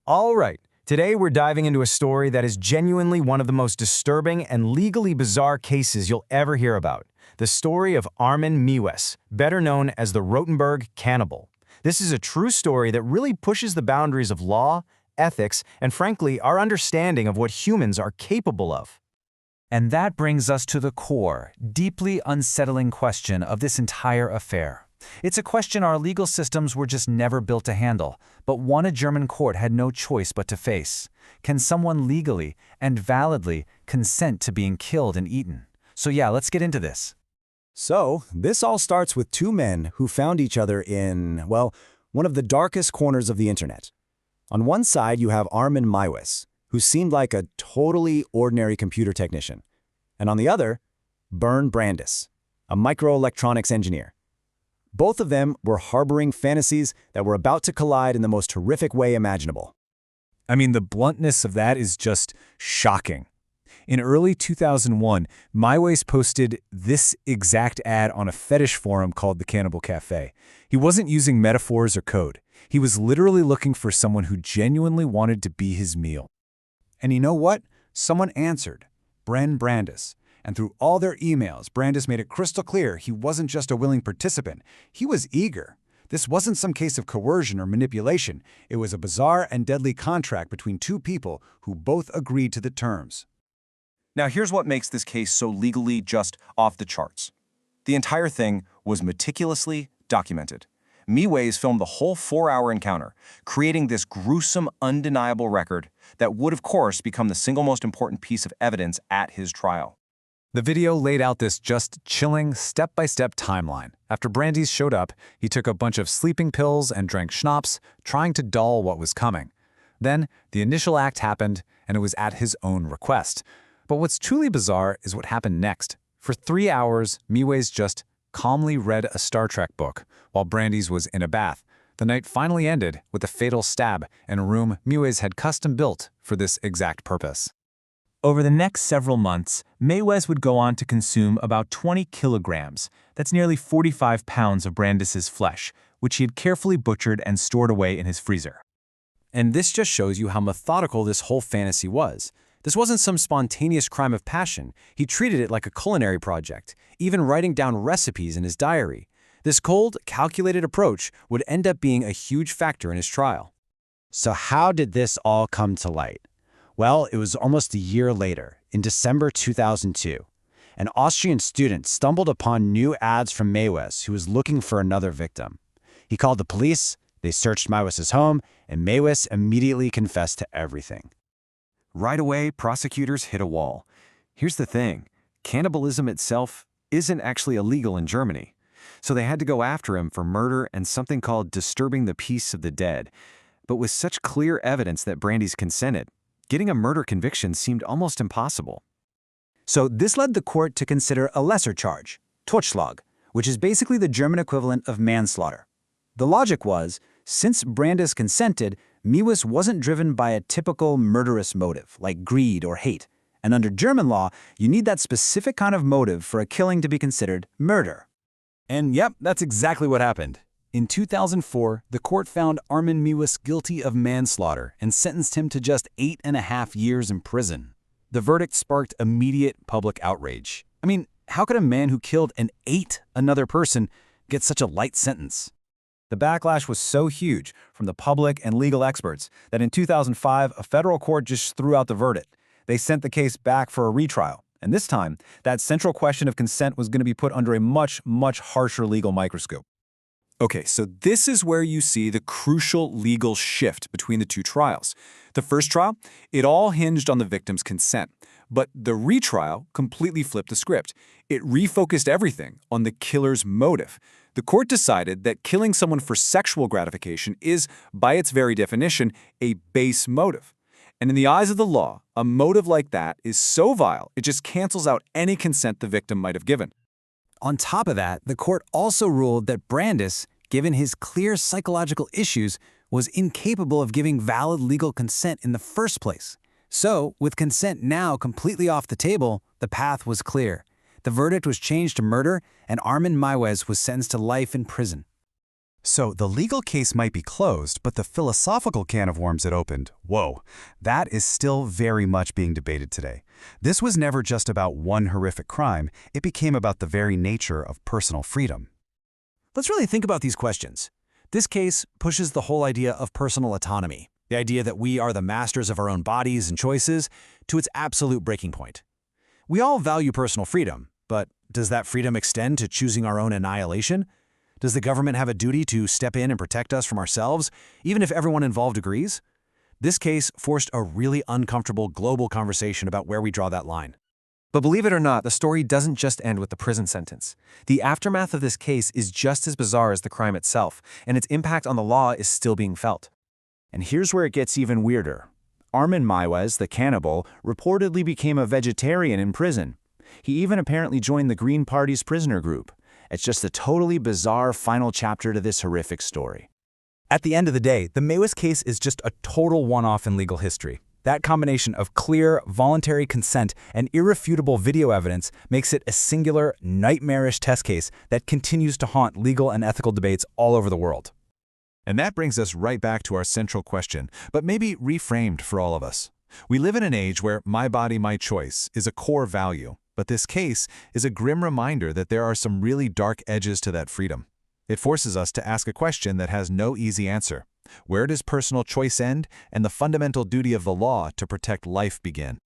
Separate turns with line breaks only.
All right, today we're diving into a story that is genuinely one of the most disturbing and legally bizarre cases you'll ever hear about. The story of Armin Meiwes, better known as the Rotenburg Cannibal. This is a true story that really pushes the boundaries of law, ethics, and frankly, our understanding of what humans are capable of.
And that brings us to the core, deeply unsettling question of this entire affair. It's a question our legal systems were just never built to handle, but one a German court had no choice but to face. Can someone legally and validly consent to being killed and eaten? So yeah, let's get into this.
So, this all starts with two men who found each other in, well, one of the darkest corners of the internet. On one side, you have Armin Meiwes, who seemed like a totally ordinary computer technician. And on the other, Bernd Brandes, a microelectronics engineer. Both of them were harboring fantasies that were about to collide in the most horrific way imaginable.
I mean, the bluntness of that is just shocking. In early 2001, Meiwes posted this exact ad on a fetish forum called the Cannibal Cafe. He wasn't using metaphors or code. He was literally looking for someone who genuinely wanted to be his meal.
And you know what? Someone answered, Bernd Brandes. And through all their emails, Brandes made it crystal clear he wasn't just a willing participant. He was eager. This wasn't some case of coercion or manipulation. It was a bizarre and deadly contract between two people who both agreed to the terms.
Now here's what makes this case so legally just off the charts. The entire thing was meticulously documented. Meiwes filmed the whole 4-hour encounter, creating this gruesome, undeniable record that would, of course, become the single most important piece of evidence at his trial.
The video laid out this just chilling, step-by-step timeline. After Brandes showed up, he took a bunch of sleeping pills and drank schnapps, trying to dull what was coming. Then, the initial act happened, and it was at his own request. But what's truly bizarre is what happened next. For 3 hours, Meiwes just calmly read a Star Trek book, while Brandes was in a bath. The night finally ended with a fatal stab in a room Meiwes had custom-built for this exact purpose.
Over the next several months, Meiwes would go on to consume about 20 kilograms, that's nearly 45 pounds of Brandes' flesh, which he had carefully butchered and stored away in his freezer.
And this just shows you how methodical this whole fantasy was. This wasn't some spontaneous crime of passion. He treated it like a culinary project, even writing down recipes in his diary. This cold, calculated approach would end up being a huge factor in his trial. So how did this all come to light? Well, it was almost a year later, in December 2002. An Austrian student stumbled upon new ads from Meiwes, who was looking for another victim. He called the police, they searched Meiwes' home, and Meiwes immediately confessed to everything.
Right away, prosecutors hit a wall. Here's the thing, cannibalism itself isn't actually illegal in Germany. So they had to go after him for murder and something called disturbing the peace of the dead. But with such clear evidence that Brandes consented, getting a murder conviction seemed almost impossible.
So this led the court to consider a lesser charge, Totschlag, which is basically the German equivalent of manslaughter. The logic was, since Brandes consented, Meiwes wasn't driven by a typical murderous motive, like greed or hate. And under German law, you need that specific kind of motive for a killing to be considered murder.
And yep, that's exactly what happened. In 2004, the court found Armin Meiwes guilty of manslaughter and sentenced him to just 8.5 years in prison. The verdict sparked immediate public outrage. I mean, how could a man who killed and ate another person get such a light sentence?
The backlash was so huge from the public and legal experts that in 2005, a federal court just threw out the verdict. They sent the case back for a retrial. And this time, that central question of consent was going to be put under a much, much harsher legal microscope.
Okay, so this is where you see the crucial legal shift between the two trials. The first trial, it all hinged on the victim's consent. But the retrial completely flipped the script. It refocused everything on the killer's motive. The court decided that killing someone for sexual gratification is, by its very definition, a base motive. And in the eyes of the law, a motive like that is so vile, it just cancels out any consent the victim might have given.
On top of that, the court also ruled that Brandes, given his clear psychological issues, was incapable of giving valid legal consent in the first place. So, with consent now completely off the table, the path was clear. The verdict was changed to murder, and Armin Meiwes was sentenced to life in prison.
So the legal case might be closed, but the philosophical can of worms it opened, whoa, that is still very much being debated today. This was never just about one horrific crime, it became about the very nature of personal freedom.
Let's really think about these questions. This case pushes the whole idea of personal autonomy, the idea that we are the masters of our own bodies and choices, to its absolute breaking point. We all value personal freedom, but does that freedom extend to choosing our own annihilation? Does the government have a duty to step in and protect us from ourselves, even if everyone involved agrees? This case forced a really uncomfortable global conversation about where we draw that line.
But believe it or not, the story doesn't just end with the prison sentence. The aftermath of this case is just as bizarre as the crime itself, and its impact on the law is still being felt.
And here's where it gets even weirder. Armin Meiwes, the cannibal, reportedly became a vegetarian in prison. He even apparently joined the Green Party's prisoner group. It's just a totally bizarre final chapter to this horrific story.
At the end of the day, the Meiwes case is just a total one-off in legal history. That combination of clear, voluntary consent and irrefutable video evidence makes it a singular, nightmarish test case that continues to haunt legal and ethical debates all over the world.
And that brings us right back to our central question, but maybe reframed for all of us. We live in an age where my body, my choice is a core value, but this case is a grim reminder that there are some really dark edges to that freedom. It forces us to ask a question that has no easy answer. Where does personal choice end and the fundamental duty of the law to protect life begin?